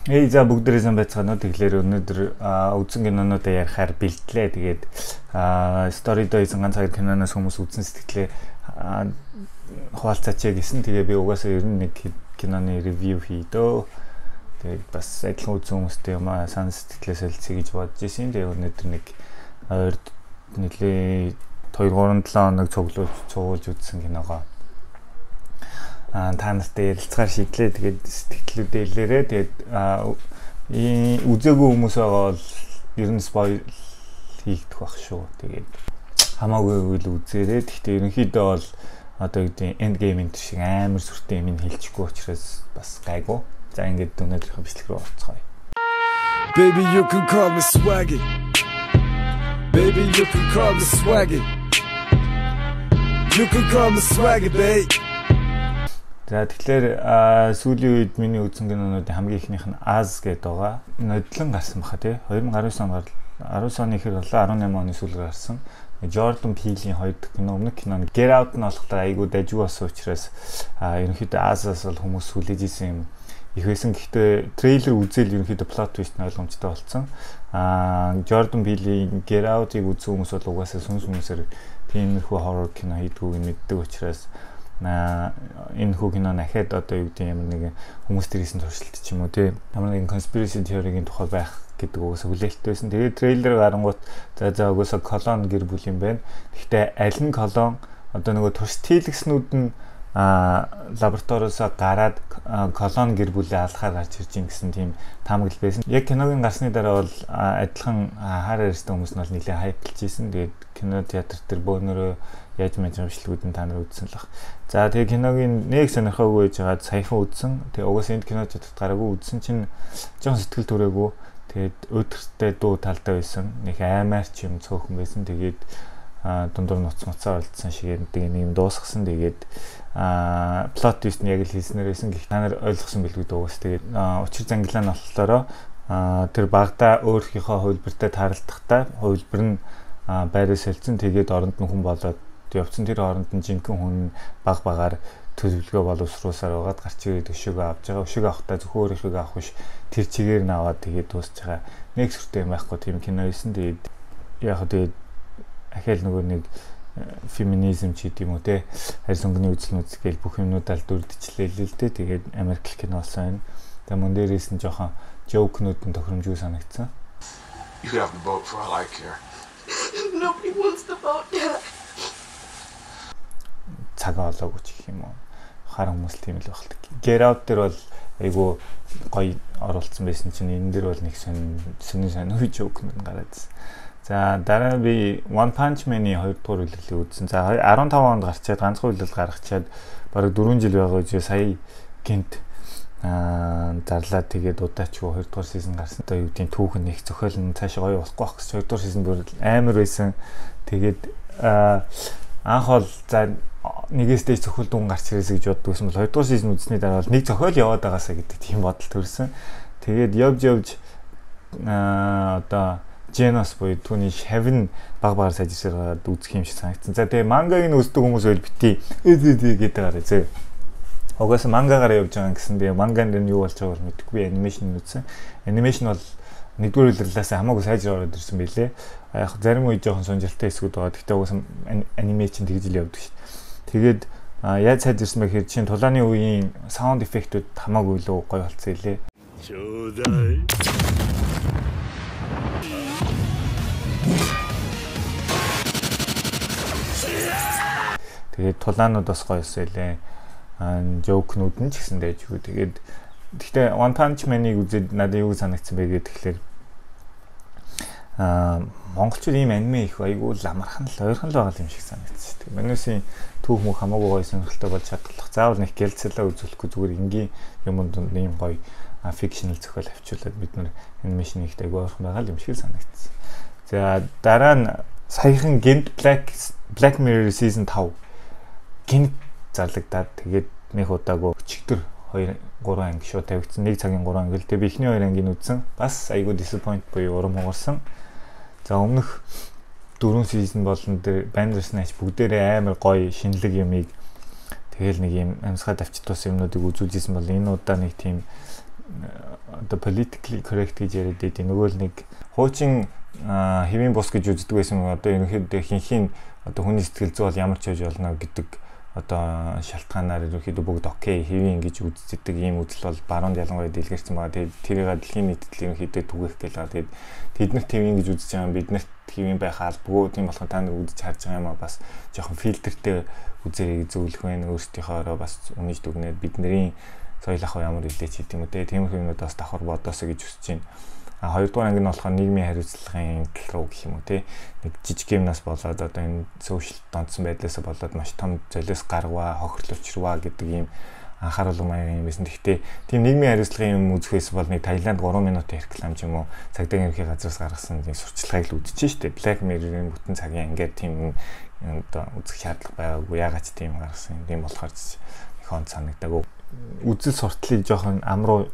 За бүгдээрээ байцгаана уу. Тэгэхээр өнөөдөр үзэн кинонуудаа ярихаар бэлтлээ. Тэгээд story-доо хийсэн ганц хоёр киноноос хүмүүс үзэн сэтгэлээ хуваалцаач гэсэн. Тэгээ би угаасаа ер нь нэг киноны ревю хийдөө. Тэгээд бас адилхан үзэн хүмүүстэй юм сан сэтгэлээ солилцъя гэж бодож ирсэн. Тэгээ өнөөдөр нэг ойрд нэлээ 2-3-7 хоног цуглуулж үзсэн киногоо та нартай ярилцахаар шийдлээ. Тэгээд сэтгэлүүдээ илэрээ. Тэгээд үзээгүй хүмүүс байгаа бол ер нь спойл хийгдэх байх шүү. Тэгээд хамаагүй үйл үзээрээ. Гэхдээ ерөнхийдөө бол одоо гэдэг энд гейм энэ шиг амар сүртэй юм хэлчихгүй учраас бас гайгүй. За ингээд өнөөдрийнхөө бичлэг рүү орцгоё. Baby you can call me swaggy. Baby you can call me swaggy. You can call me swaggy babe. За тэгэхээр сүүлийн үед миний үзсэн кинонуудын хамгийн ихнийх нь Az гэдэг байгаа. Нодлон гарсан баха тий. 2019 онд 19 оны ихэр болоо 18 оны сүүлээр гарсан. Jordan Peele-ийн хоёр дахь кино өмнөх кино Get Out нь болохоор айгүй дайггүй болсон учраас ерөнхийдөө Az-аас бол хүмүүс хүлээж исэн юм их байсан. Гэхдээ трейлер үзэл ерөнхийдөө plot twist нь ойлгомжтой болсон. Jordan Peele-ийн Get Out-ыг үзсэн хүмүүс бол угаасаа сүнс хүмүүсээр тиймэрхүү horror кино хийдгүүг мэддэг учраас энэ хүү кино дахиад одоо юу гэдэг юм нэг хүмүүс төрийсэн туршилт ч юм уу тий ямар нэгэн conspiracy theory-гийн тухай байх гэдэг угсаа хүлээлттэй байсан. Тэгээд трейлер гарангуут за угсаа колон гэр бүл юм байна. Гэхдээ аль нь колон одоо нөгөө туршилт хийлгэснүүд нь лабораториосоо гараад колон гэр бүлээ алхаар гарч ирж ин гэсэн тийм таамаглал байсан. Яг киногийн гарсны дараа бол адилхан хараар ирсэн хүмүүс нь бол нэлээд хайплж ийсэн. Тэгээд кино театр дээр бөөнөрөө яаж мэдрэмжлэгүүд нь та нар үзсэн л баг. За тэгээ киногийн нэг сонирхоогүй гэж байгаад саяхан үзсэн. Тэгээ угаасаа энэ кино театрт гараагүй үзсэн чинь жоохон сэтгэл төрөөгүй. Тэгээд өдөртөө дуу талтай байсан. Нэг аймаар ч юм цөөхөн байсан. Тэгээд дундуур нуцмацаа олдсон шиг нэг юм дуусгасан. Тэгээд plot twist нь яг л хийснээр байсан. Гэхдээ та нар ойлгосон билгүй дуугаас. Тэгээд учир зангилаа нь болохоор тэр багада өөрийнхөө хувилбартай тааралдахдаа хувилбар нь байраа солилцсон. Тэгээд оронд нь хүн болоод явцсан. Тэр хооронд нь жинхэнэ хүн багаар төлөвлөгөө боловсруулсаар байгаад гарч ирээд өшөөгөө авч байгаа. Өшөөгөө авахдаа зөвхөн өөрийнхөө авах биш тэр чигээр нь аваад тэгээд дуусч байгаа. Нэг сүртэй юм байхгүй тийм кино байсан. Тэгээд яг тэгээд ахаал нөгөө нэг феминизм ч гэдэм үү те харь сонгоны үзлнүүд гээл бүх юмнуудаа л дүрдчихлээ л дээ. Тэгээд Америк кино болсон байна. Тэгээд мөн дээрээс нь жоохон жоокнууд нь тохиромжгүй санагдсан. You could have the boat for all I care. Nobody wants the boat yet. Цагаа олоогүй ч гэх юм уу. Хар хүмүүс тийм л багт. Get Out дээр бол айгу гоё оруулсан байсан чинь энэ дээр бол нэг сонин үе жоок нь гараад. За дараа би One Punch Man-ийн 2 дугаар үйлрэлийг үзсэн. За 15 онд гарчаад ганцхан үйлрэл гаргачаад бараг 4 жил байгаа үе сая гинт зарлаад тэгээд удаачгүй 2 дугаар сизон гарсан. Одоо юу гэдгийг түүхэн их зохиол нь цаашаа гоё болохгүй байх гэж 2 дугаар сизон бүр амар байсан. Тэгээд анх бол за нэгээс дэш зохиол дүн гарч ирээсэй гэж боддгүйсэн бол 2 дугаар сизон үзсний дараа бол нэг зохиол яваад байгаасаа гэдэг тийм бодол төрсэн. Тэгээд явж одоо Genos буюу түүний Heaven багаар сажирсаад үзэх юм шиг санагдсан. За тэгээ мангаг нь үздэг хүмүүс байл бити гэдэг гараа зэ. Угаасаа мангагаар явж байгаа гэсэн би манган дээр нь юу болж байгааг мэдэхгүй би анимашн үзсэн. Анимашн бол нэгдүгээр үйлрэлээс хамаагүй сайжраа ороод ирсэн байлээ. Яг зарим үе жоохон сонирхолтой хэсгүүд байгаа. Гэхдээ угаасаа анимашн тэгж л явдаг шүү. Тэгээд яаж сайжирсан бэ гэхээр чинь тулааны үеийн саунд эффектүүд хамаагүй л гоё болцсон илээ. Тэгээд тулаанууд бас гоё өсөөлээ. Жоокнууд нь ч гэсэн дайжгүй. Тэгээд гэхдээ One Punch Man-ыг үзээд надад юу санагдсан бэ гэхээр монголчууд ийм аниме их айгүй л амархан л ойрхон л байгаа юм шиг санагдсан. Тэгээд манайсын түүх мөх хамаагүй гоё сонирхолтой болж чадлах. Заавал нэг гэлцэлээ үзүүлэхгүй зүгээр энгийн юмд ийм гоё фикшнл зохиол авчуулаад бид нар анимашн ихтэй айгүй ойрхон байгаа юм шиг санагдсан. За дараа нь саяхан Gint Black Mirror season 5 гинт зарлагдаад тэгээд нэг удаагүй өчигдөр 2 3 анги шууд тавигдсан. 1 цагийн 3 анги л тэгээд би эхний 2 ангийг үзсэн. Бас айгүй disappoint буюу урам хугарсан. За өмнөх 4 season болон дээр Bandersnatch бүгдээрээ амар гоё шинэлэг юмыг тэгэл нэг юм амьсгаад авчдсан юмнуудыг үзүүлжсэн бол энэ удаа нэг тийм одоо politically correct гэж яриад байдаг. Нөгөө л нэг хуучин хэвийн бус гэж үздэг байсан нь одоо ерөнхийдөө хинхийн одоо хүний сэтгэл зүй бол ямар ч байж болно гэдэг одоо шалтгаанаар ерөнхийдөө бүгд окей хэвийн гэж үздэг ийм үзэл бол баруунд ялангуяа дэлгэрсэн байгаа. Тэгээд тэрийг дэлхийн нийтэд ерөнхийдөө түгээх гэж байгаа. Тэгээд тэднэрт хэвийн гэж үзэж байгаа биднэрт хэвийн байх албагүй. Тийм болохоор та нар үзэж харж байгаа юм а бас жоохон фильтртэй үзээрэй зөвлөх байна. Өөрсдийнхоороо бас үнэж дүгнээд бидний соёл ах ямар илээч гэдэг юм үү те. Тиймэрхүү юмуд бас давхар бодоосоо гэж хүсэж байна. Хоёрдугаар анги нь болохоор нийгмийн хариуцлагын тал руу гэх юм уу те. Нэг жижиг юмнаас болоод одоо энэ social донцсон байдлаасаа болоод маш том золиос гарваа, хохирол учрваа гэдэг ийм анхааруулга маягийн юм байсан. Гэхдээ тийм нийгмийн хариуцлагын юм үзэхээс бол нэг Таиланд 3 минутын реклам ч юм уу цагдаагийн ерхий газраас гаргасан тийм сурчлагыг л үзэж штэ. Black Mirror-ийн бүтэн цагийн ангиар тийм одоо үзэх шаардлага байгаагүй. Ягаад ч тийм гаргасан юм. Тийм болохоор их он санагдаагүй. Үзэл сурталыг жоохон амруу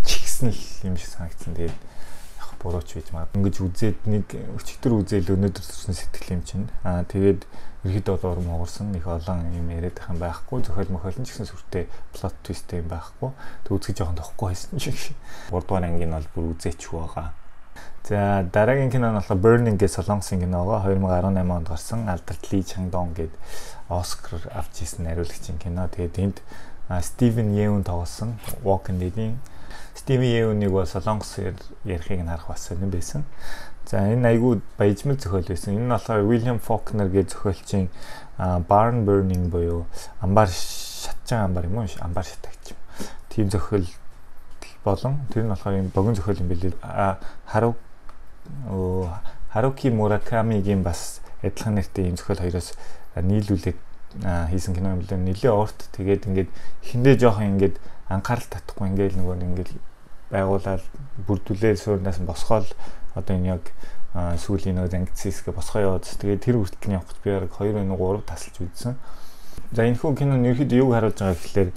чигсэн л юм шиг санагдсан. Тэгээд бурууч байж магадгүй. Ингэж үзээд нэг өчигдөр үзээл өнөөдөр төрсэн сэтгэл юм чинь. Тэгээд ерөөдөө бол урам хугарсан их олон юм яриад байх юм байхгүй. Зохиол мохиолн ч гэсэн сүртэй плот твисттэй юм байхгүй. Тэг үзэх жоохон тохгүй байсан шиг. 3 дугаар ангийн бол бүр үзээчгүй байгаа. За дараагийн кино нь болохоор Burning гэж Солонгосын кино байгаа. 2018 онд гарсан. Алдарт Ли Чангдон гээд Оскар авч ирсэн найруулагчийн кино. Тэгээд энд Стивен Yeun тоглосон. Walking Dead-ийн Стивен Yeun-ыг бол солонгосоор ярихыг харах бас сонирн байсан. За энэ айгүй баяжмал зохиол байсан. Энэ нь болохоор William Faulkner гэж зохиолчийн Barn Burning буюу амбар шатжан амбар юм уу? Амбар шатагч. Тийм зохиол болон тэр нь болохоор юм богино зохиол юм билээ. Харуки Муракамигийн бас адилхан нэртэй ийм зохиол хоёроос нийлүүлээд хийсэн кино юм билээ. Нэлээ урт. Тэгээд ингээд эхэндээ жоохон ингээд анхаарал татахгүй ингээд нөгөө ингээд байгуулаад бүрдүүлээ суурнаас нь босгоол одоо энэ яг сүүлийн нөгөө ангицсгээ босгоо яваад тэгээд тэр хүртэл нь явах би яг 2-3 тасалж үзсэн. За энэ хүн кино нь ерөөхдөө юуг харуулж байгаа гэхэлэр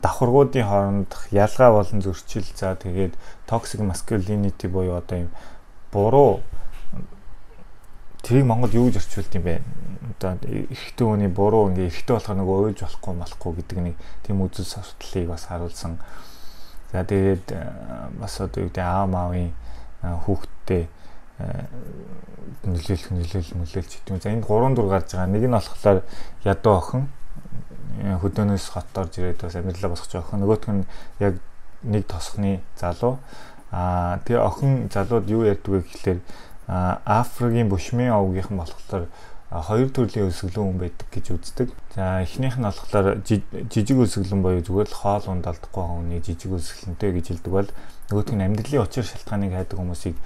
давхаргуудын хооронд ялгаа болон зөрчил за тэгээд toxic masculinity буюу одоо юм буруу тэрийг Монгол юу гэж орчуулд юм бэ? Одоо эрэгтэй хүний буруу ингээ эрэгтэй болохоор нөгөө уйлж болохгүй гэдэг нэг тийм үзэл сурталыг бас харуулсан. За тэгээд бас одоо юу гэдэг аавын хүүхдтэй нөлөөлж гэдэг юм. За энд 3 дур гарч байгаа. Нэг нь болохоор ядуу охин хөдөөнөөс хот орж ирээд бас амьдралаа босгож байгаа охин. Нөгөөх нь яг нэг тосхны залуу. Тэгээ охин залууд юу ярьдаг вэ гэхэлэр Африкийн бушмын овгийнхан болохоор 2 төрлийн өсгөлөн хүн байдаг гэж үздэг. За эхнийх нь болохоор жижиг өсгөлөн боيو зүгээр л хоол унд алдахгүй хүний жижиг өсгөлөнтэй гэж хэлдэг бол нөгөөх нь амьдралын учир шалтгааныг хайдаг хүмүүсийг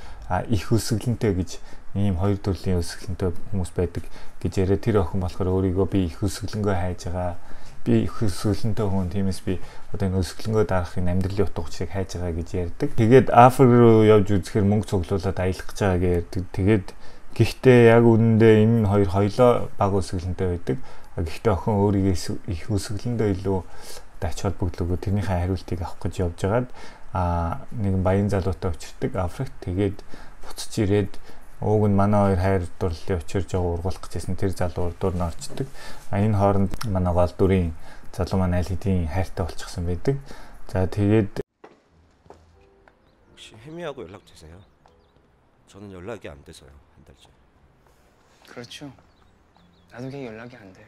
их өсгөлөнтэй гэж ийм 2 төрлийн өсгөлөнтэй хүмүүс байдаг гэж яриа. Тэр охин болохоор өөрийгөө би их өсгөлөнгөө хайж байгаа. Би их өсгөлөнтэй хүн тиймээс би одоо энэ өсгөлөнгөө дарахын амьдралын утга учирыг хайж байгаа гэж ярьдаг. Тэгээд Африк руу явж үзэхээр мөнгө цуглуулад аялах гэж байгаа гэж ярьдаг. Тэгээд гэхдээ яг үнэндээ энэ хоёр хоёлоо бага өсгөлөнтэй байдаг. Гэхдээ охин өөрийгөө их өсгөлөндөө илүү ач холбогдлогоо тэрнийхээ хариултыг авах гэж явж байгаад нэгэн баян залуутай учирдаг Африкт. Тэгээд буцаж ирээд ууг нь манай хоёр хайр дурлалын учирж байгаа ургуулах гэжсэн тэр залуу урдуур нь орчдөг. Энэ хооронд манай гол дүрийн залуу маань аль хэдийн хайртай болчихсон байдаг. За тэгээд 혹시 혜미하고 연락 되세요? 저는 연락이 안 돼서요. 한 달째. 그렇죠. 나도 걔 연락이 안 돼요.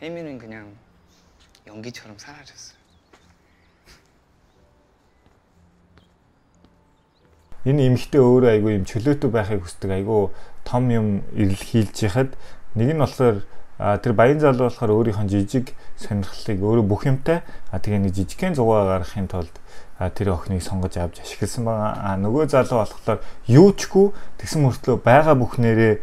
혜미는 그냥 연기처럼 사라졌어요. Энэ эмэгтэй өөрөө айгүй юм чөлөөтэй байхыг хүсдэг. Айгүй том юм илэрхийлж яхад нэг нь болохоор тэр баян залуу болохоор өөрийнх нь жижиг сонирхлыг өөрөө бүх юмтай тэгээ нэг жижигхэн зугаа гаргахын тулд тэр охиныг сонгож авч ашигласан байгаа. Нөгөө залуу болохоор юучгүй тэгсэн мөртлөө байгаа бүхнээрээ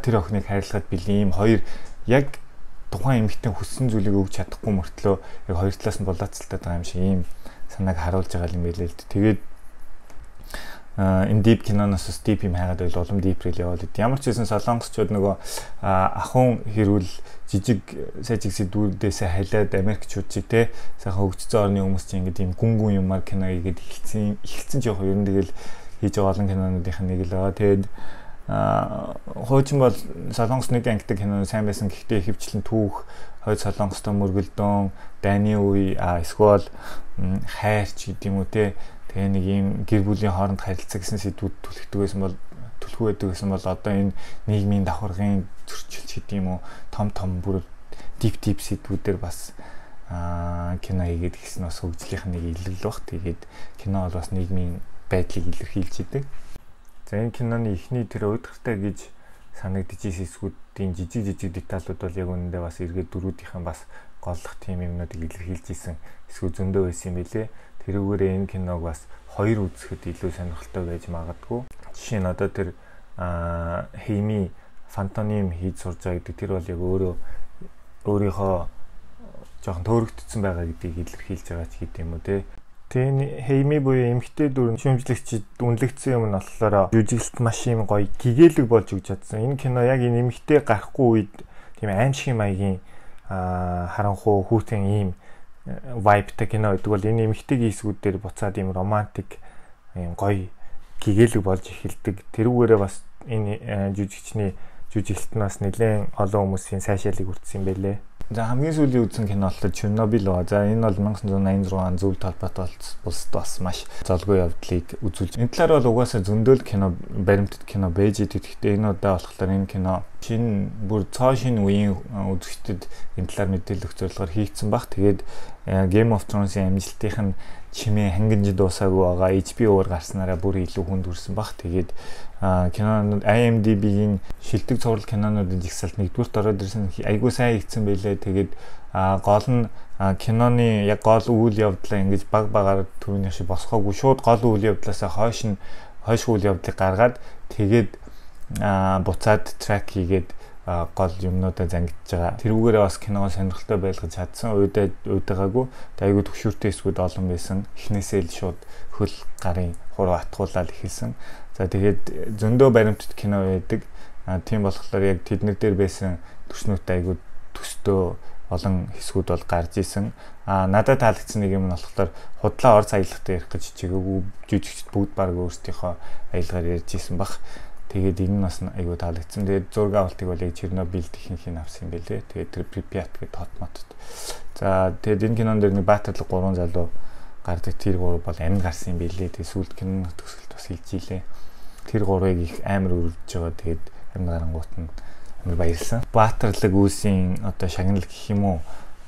тэр охиныг хайрлахад бэлэн юм хоёр яг тухайн эмэгтэй хүссэн зүйлийг өгч чадахгүй мөртлөө яг хоёр талаас нь булаацалтай байгаа юм шиг ийм санааг харуулж байгаа юм байлээ л дээ. Тэгээд энэ deep киноноос deep юм хайгаад байл улам deep рэл яваад байд. Ямар ч хэсэн солонгосчууд нөгөө ахын хэрүүл жижиг сайжигсэд дүүрдээсээ хайлаад Америкчууд чи те сайхан хөгжсөн орны хүмүүс чи ингээд юм гүн юмар кино игээд ихэлцэн жоох ер нь тэгэл хийж байгаа олон кинонуудынх нь нэг л байгаа. Тэгээд хуучин бол солонгос нэг ангитай кино сайн байсан гэхдээ хөвчлэн түүх Хойд Солонгостой мөргөлдөөн, дайны үе эсвэл хайрч гэдэг юм уу те. Тэгээ нэг ийм гэр бүлийн хооронд харилцаа гэсэн сэдвүүд түлхүү байдаг гэсэн бол одоо энэ нийгмийн давхаргын зөрчилч гэдэг юм уу том бүр дип сэдвүүдээр бас кино хийгээд гисэн бас хөгжлийнх нэг илэрл баг. Тэгээд кино бол бас нийгмийн байдлыг илэрхийлж идэг. За энэ киноны эхний тэр уйдгартай гэж санагдаж ирсэн хэсгүүдийн жижиг деталууд бол яг үүндээ бас эргээд дөрүүдийнхэн бас голлох тийм юмнуудыг илэрхийлж исэн хэсгүүд зөндөө байсан юм билээ. Тэрүүгээрээ энэ киног бас хоёр үзэхэд илүү сонирхолтой байж магадгүй. Жишээ нь одоо тэр Хэйми фантоним хийж сурж байгаа гэдэг тэр бол яг өөрийнхөө жоохон төөрөгдсөн байгаа гэдгийг илэрхийлж байгаа ч гэдэг юм уу те. Тэгээ Хэйми буюу эмэгтэй дүр шүүмжлэгчид үнэлэгдсэн юм нь болохоор жүжиглэлт маш юм гоё гэгээлэг болж өгч чадсан. Энэ кино яг энэ эмэгтэй гарахгүй үед тийм аимшиг маягийн харанхуй хүүтэн ийм vibe-тай кино гэдэг бол энэ эмэгтэйгийн хэсгүүд дээр буцаад ийм романтик ийм гоё гэгээлэг болж эхэлдэг. Тэрүүгээрээ бас энэ жүжигчний жүжиглэлтнаас нэлээд олон хүмүүсийн сайшаалыг хүртсэн юм байлээ. За хамгийн сүүлийн үзсэн кино бол Чернобыль ба. За энэ бол 1986 он зөвлөлт холбоотой улсад бас маш золгүй явдлыг үзүүлж. Энэ талаар бол угаасаа зөндөл кино баримтат кино байж идэг. Гэхдээ энэ удаа болохоор энэ кино шинэ бүр цоо шинэ үеийн үзэгчдэд энэ талаар мэдээлэл өгөх зорилгоор хийгдсэн баг. Тэгээд Game of Thrones-ийн амжилтынх нь чимээ хангинж дуусаагүй байгаа. HBO-оор гарснараа бүр илүү хүнд хүрсэн баг. Тэгээд кинонууд IMDb-ийн шилдэг цуврал кинонуудын жигсаалт нэгдүгürt ороод ирсэн айгүй сайн хийгдсэн байлээ. Тэгээд гол нь киноны яг гол үйл явдлаа ингэж багаар түрүүний шиг босгоогүй шууд гол үйл явдлаасаа хойш үйл явдлыг гаргаад тэгээд буцаад трак хийгээд гол юмнуудаа зангидж байгаа. Тэрүүгээрээ бас киногоо сонирхолтой байлгаж чадсан. Уйдаагаагүй. Айгүй төвшөртэй хэсгүүд олон байсан. Эхнээсээ л шууд хөл гарын хуруу атгуулаад эхэлсэн. За тэгээд зөндөө баримтат кино байдаг. Тийм болохоор яг тэднэр дээр байсан төчнөт айгүй төстөө олон хэсгүүд бол гарч исэн. Надад таалагдсан нэг юм нь болохоор худлаа орц аялахтай ярих гэж чигээгүй жүжигчд бүгд баг өөрсдийнхөө аялгаар ярьж исэн баг. Тэгээд энэ нь бас айгүй таалагдсан. Тэгээд зураг авалтыг бол яг Чернобыльд ихэнх нь авсан юм байлээ. Тэгээд тэр Припят гэдэг хот матд. За тэгээд энэ кинон дээр нэг Баатарлаг 3 залуу гардаг. Тэр 3 бол амин гарсан юм байлээ. Тэгээд сүүлд киноны төгсгөлт бас хэлж илээ. Тэр 3-ыг их амар өрөвдөж байгаа. Тэгээд амин гарангуут нь амар баярлсан. Баатарлаг үүсийн одоо шагналал гэх юм уу?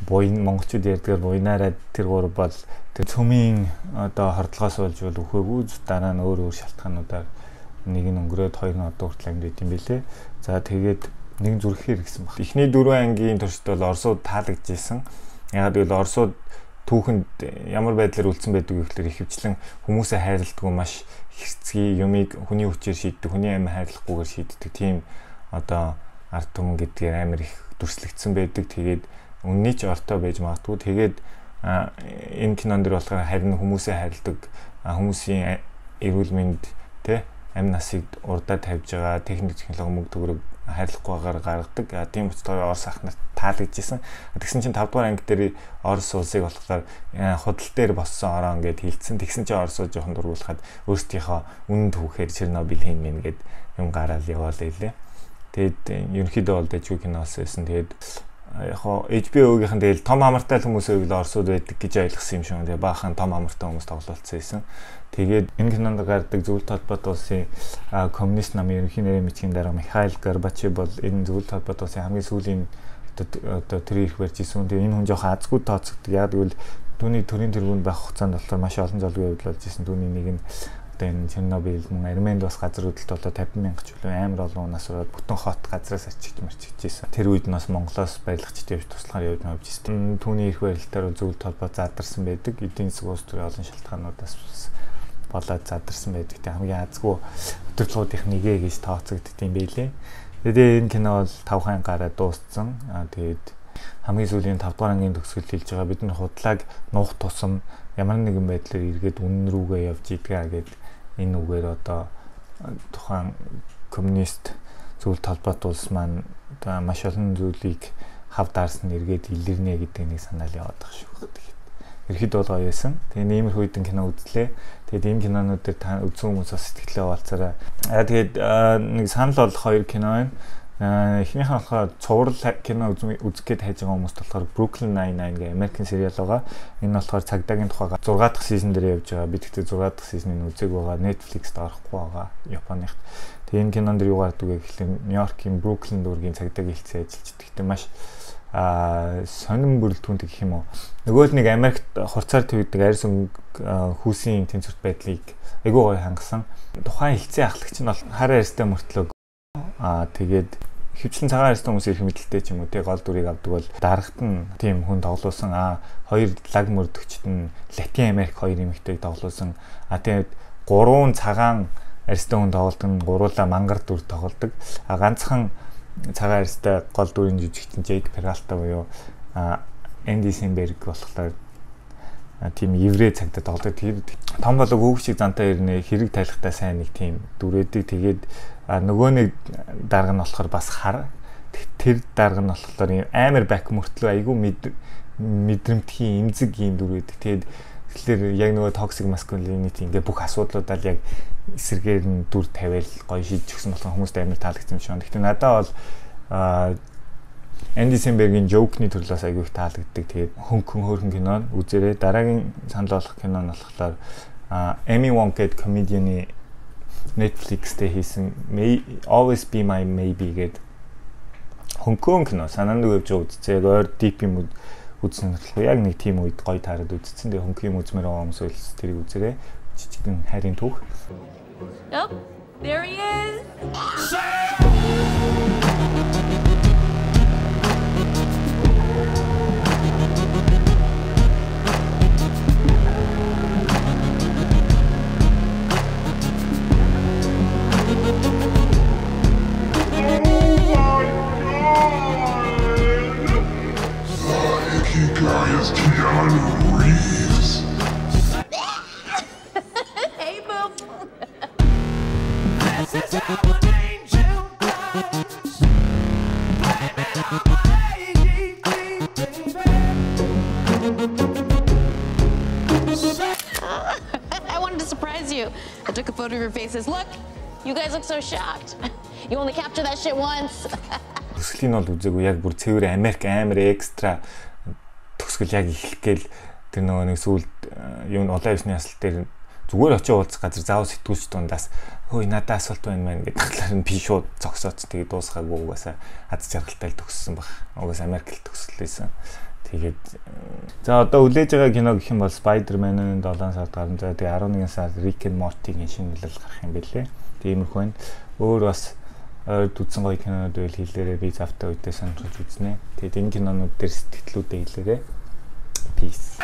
Буян монголчууд ярьдгаар буйнаараа тэр 3 бол тэр цөмийн одоо хордлогоос болж бол өхөөгүй. Дараа нь өөр шалтгаануудаар нэг нь өнгөрөөд хоёр нь одоо хүртэл амьд идэм билээ. За тэгээд нэг нь зүрхээр гэсэн баг. Эхний 4 ангийн туршид бол орсууд таалагдж исэн. Яг л орсууд түүхэнд ямар байдлаар үлдсэн байдаг вэ гэхээр ихэвчлэн хүмүүсээ хайрладаг маш хэрцгий юмыг хүний хүчээр шийддэг, хүний амь хайрлахгүйгээр шийддэг тийм одоо ард түмэн гэдгээр амар их дүрслэгдсэн байдаг. Тэгээд үнний ч ортой байж магадгүй. Тэгээд энэ кинон дэр болохоор харин хүмүүсээ хайрладаг, хүмүүсийн эрүүл мэнд тэ амь насыг урдаа тавьж байгаа техник технологи мөнгө төгрөг хайрлахгүйгээр гаргадаг. Тийм учраас Орос ах нарт таалагдчихсан. Тэгсэн чинь 5 дугаар анги дээр Орос улсыг болохоор худал дээр боссон ороо ингээд хилцсэн. Тэгсэн чинь Оросоо жоохон дургуулхад өөрсдийнхөө үнэн түүхээр Чернобыль хийн мэн гээд юм гараал яваал илээ. Тэгээд ерөнхийдөө бол дэжгүй киноос байсан. Тэгээд яг HBO-гийнхэн тэгэл том амартай хүмүүсээ л Оросууд байдаг гэж ойлгосон юм шиг. Тэгээд баахан том амартай хүмүүс тоглолцсон байсан. Тэгээд энэ кинонд гардаг зөвлөлт холбоотой улсын коммунист намын ерөнхий нэрийн бичгийн дарга Михаил Горбачев бол энэ зөвлөлт холбоотой улсын хамгийн сүүлийн одоо тэр их барьж исэн. Тэгээд энэ хүн жоохон азгүй тооцогддог. Яг гэвэл түүний төрийн тэргуунд байх хугацаанд болохоор маш олон залгуу явдал болж исэн. Түүний нэг нь одоо энэ Чернобыль мөн Арменд бас газар хөдлөлт болоо 50,000 ч үлээ амар олон унаас ороод бүтэн хот газраас марччихжээ. Тэр үед нь бас Монголоос барилгачд явж туслахаар явж байсан. Түүний их барилтаар зөвлөлт холбоо задарсан байдаг. Эдийн засгийн улс төрийн олон шалтгаануудаас болоод задарсан байдаг. Тэг хамгийн азгүй өдөрлгүүдийнх нэгэ гэж тооцогддог юм байлээ. Тэгээд энэ кино бол 5 хаан гараад дууссан. Тэгээд хамгийн сүүлийн 5 дугаар ангийн төгсгөл хэлж байгаа. Бид нар худлааг нуух тусам ямар нэгэн байдлаар эргээд үнэн рүүгээ явж идгээ гэдэг энэ үгээр одоо тухайн коммунист зөвлөлт холбоотой улс маань одоо маш олон зүйлийг хав даарсан эргээд илэрнэ гэдэг нэг санаал яваад байгаа шүү. Ерхэд бол гоё байсан. Тэгээ нэмэр хүйдэн кино үзлээ. Тэгээд энэ кинонууд дээр та үзсэн хүмүүс бас сэтгэлээ хаваалцаарай. Тэгээд нэг санал болох 2 кино байна. Эхнийх нь болохоор цуврал кино үзэх гээд хайж байгаа хүмүүст болохоор Brooklyn Nine-Nine гэх Америкийн сериал байгаа. Энэ болохоор цагдаагийн тухайга 6 дахь сизон дээр явж байгаа. Би тэгтээ 6 дахь сизоныг үзег байгаа. Netflix-д орохгүй байгаа. Японых. Тэгээ энэ кинонд юу гардаг вэ гэхэл Нью-Йоркийн Brooklyn дүүргийн цагдаагийн хэлцээ ажиллаж. Тэгтээ маш сонирн бүрэлдэхүүнтэй гэх юм уу. Нөгөө нэг Америкт хурцаар твийдэг арьс хүүсийн тэнцвэрт байдлыг айгүй гоё хангасан. Тухайн хэлцээ ахлагч нь бол хар арьстай мөртлөө тэгээд хөвчлэн цагаан арьстай хүмүүс ирэх мэдлэлтэй ч юм уу те гол дүрийг авдаг бол дарагт нь тийм хүн тоглуулсан хоёр лаг мөрдөгчд нь Латин Америк хоёр эмэгтэйг тоглуулсан тэгээд 3 цагаан арьстай хүн тоглолдог нь гуруула мангар дүр тоглолдог ганцхан цагаан арьстай гол дүрийн жүжигчин Jake Peralta буюу Andy Samberg болохоор тийм еврей цагтаа тоглодог. Тэгээд том болог хүүг шиг зантаа ирнэ хэрэг тайлхтай сайн нэг тийм дүрээдэг. Тэгээд нөгөө нэг дарга нь болохоор бас хар. Тэр дарга нь болохоор амар бак мөртлөө айгүй мэдрэмтгий эмзэг юм дүрээдэг. Тэгээд тэгэхээр яг нөгөө toxic masculinity ингээ бүх асуудлуудаа яг эсэргээр нь дүр тавиал гоё шийдэж өгсөн болохоор хүмүүст амар таалагдсан юм шиг. Гэхдээ надад бол Andy Samberg-ийн joke-ны төрлөөс айгүй их таалагддаг. Тэгээд хөнгөн хөөрхөн кино үзээрэй. Дараагийн санал болгох кино нь болохоор Amy Wong гэдэг comedian-ы Netflix-тэй хийсэн Always Be My Maybe гэдэг хөнгөн кино. Санаанд өгж үзчихээ. Өөр deep юм үзсэн болохоор яг нэг тийм үед гоё таарад үзсэн. Тэгээд хөнгөн юм үзмээр байгаа хүмүүс үл тэрийг үзээрэй. Жижигэн хайрын түүх. Yep, there he is. Keanu Reeves. Hey, boo. I wanted to surprise you. I took a photo of your faces. Look, you guys look so shocked. You only capture that shit once. Төсөлийн бол үзээгүй яг бүр цэвэр Америк амар экстра төсгөл яг эхлэх гээл тэр нөгөө нэг сүүлд юу н улаан ёсны ясал дээр зүгээр очиж уулзах газар заавал сэтгүүлч дундаас хөөе надад асуулт байна мэн гэдэг талаар нь би шууд зогсооц тэгээд дуусгаагүй угаасаа аз жаргалтай төгссөн баг. Угаасаа Америкт төгслөөсөн. Тэгээд за одоо үлээж байгаа кино гэх юм бол Spider-Man-ын 7 сард гарна. За тэгээд 11 сард Rick and Morty-гийн шинэ нөлөөлөл гарах юм бэлээ. Тиймэрхүү байна. Өөр бас дүүцэн гоё кинонууд байл хэлээрээ би завтаа үедээ сонирхож үзнэ. Тэгээд энэ кинонууд дээр сэтгэлдээ хэлээрээ. Peace.